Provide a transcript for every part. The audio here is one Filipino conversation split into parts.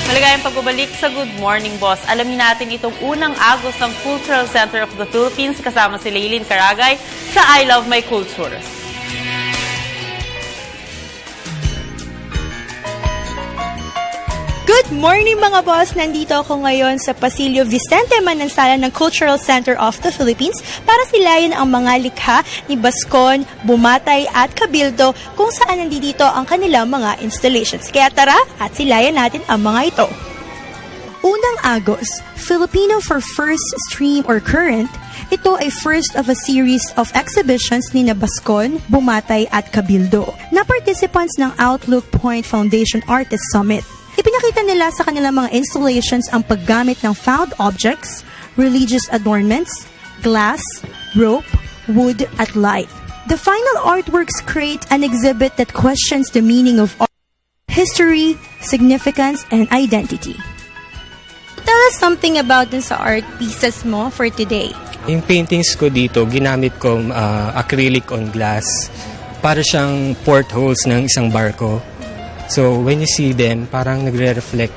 Maligayang pagbabalik sa Good Morning Boss. Alamin natin itong unang agos ng Cultural Center of the Philippines kasama si Leylin Caragay sa I Love My Culture. Good morning mga boss! Nandito ako ngayon sa Pasilio Vicente Manansala ng Cultural Center of the Philippines para silayan ang mga likha ni Bascon, Bumatay at Cabildo kung saan nandito ang kanilang mga installations. Kaya tara at silayan natin ang mga ito. Unang agos, Filipino for First Stream or Current. Ito ay first of a series of exhibitions ni Bascon, Bumatay at Cabildo na participants ng Outlook Point Foundation Artist Summit. Ipinakita nila sa kanilang mga installations ang paggamit ng found objects, religious adornments, glass, rope, wood, at light. The final artworks create an exhibit that questions the meaning of art, history, significance, and identity. Tell us something about dun sa art pieces mo for today. Yung paintings ko dito, ginamit ko acrylic on glass para siyang portholes ng isang barko. So, when you see them, parang nagre-reflect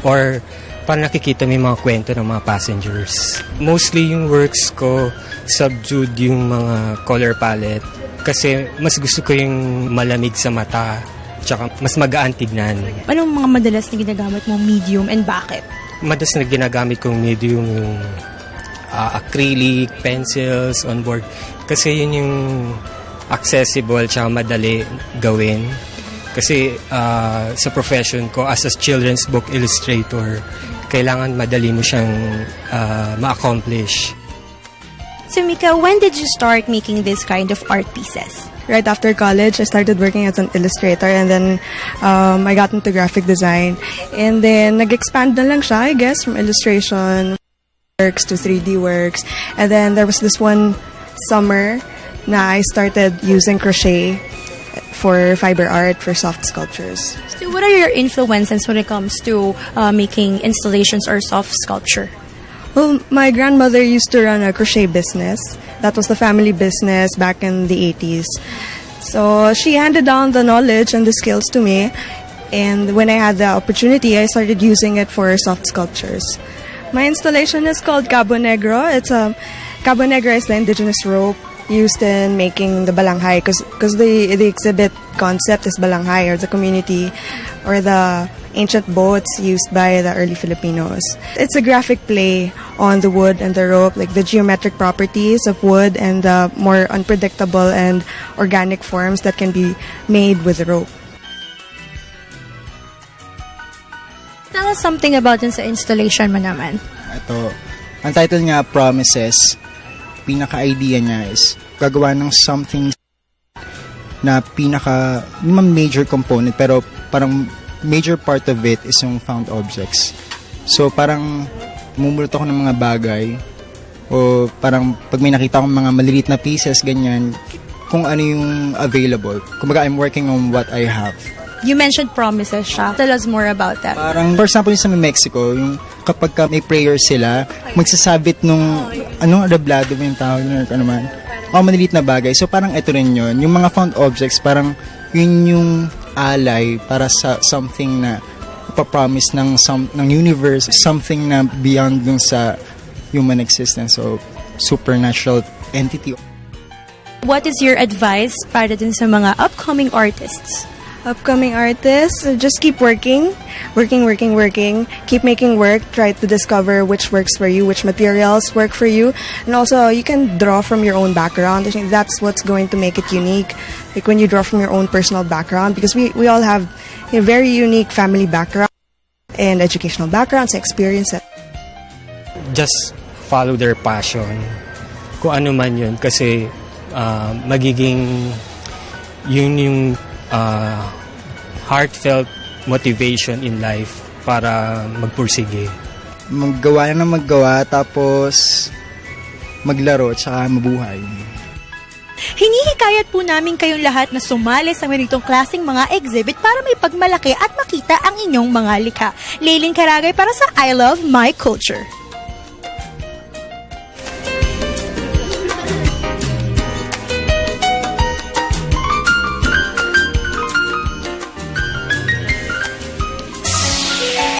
or parang nakikita mo yung mga kwento ng mga passengers. Mostly yung works ko, subdued yung mga color palette kasi mas gusto ko yung malamig sa mata tsaka mas magaan tignan. Anong mga madalas na ginagamit mong medium and bakit? Madalas na ginagamit kong medium yung acrylic, pencils, on board. Kasi yun yung accessible tsaka madali gawin. Kasi sa profession ko as a children's book illustrator, kailangan madali mo siyang ma-accomplish. So Mika, when did you start making this kind of art pieces? Right after college, I started working as an illustrator and then I got into graphic design. And then nag-expand na lang siya, I guess, from illustration works to 3D works. And then there was this one summer na I started using crochet for fiber art, for soft sculptures. So what are your influences when it comes to making installations or soft sculpture? Well, my grandmother used to run a crochet business. That was the family business back in the 80s. So she handed down the knowledge and the skills to me. And when I had the opportunity, I started using it for soft sculptures. My installation is called Cabo Negro. Cabo Negro is the indigenous rope used in making the balanghay because the exhibit concept is balanghay, or the community or the ancient boats used by the early Filipinos. It's a graphic play on the wood and the rope, like the geometric properties of wood and the more unpredictable and organic forms that can be made with rope. Tell us something about dun sa installation mo naman. Ito, ang title nga, Promises. Pinaka-idea niya is gagawa ng something na major component, pero parang major part of it is yung found objects. So parang mumulot ako ng mga bagay o parang pag may nakita akong mga maliliit na pieces, ganyan, kung ano yung available. Kumbaga, I'm working on what I have. You mentioned promises siya. Tell us more about that. Parang, for example, sa Mexico, yung kapag may prayer sila, magsasabit nung, arablado mo yung tawag na, maliliit na bagay. So, parang ito rin yun. Yung mga found objects, parang yun yung alay para sa something na ipapromise ng universe, something na beyond dun sa human existence. So, supernatural entity. What is your advice para dun sa mga upcoming artists? Upcoming artists, just keep working. Keep making work. Try to discover which works for you, which materials work for you. And also, you can draw from your own background. I think that's what's going to make it unique. Like when you draw from your own personal background, because we all have a very unique family background and educational backgrounds, experiences. Just follow their passion. Kung ano man yun. Kasi magiging yun yung heartfelt motivation in life para magpursige. Maggawa na maggawa, tapos maglaro at saka mabuhay. Hinihikayat po namin kayong lahat na sumali sa ganitong klaseng mga exhibit para may pagmalaki at makita ang inyong mga likha. Leylin Caragay para sa I Love My Culture.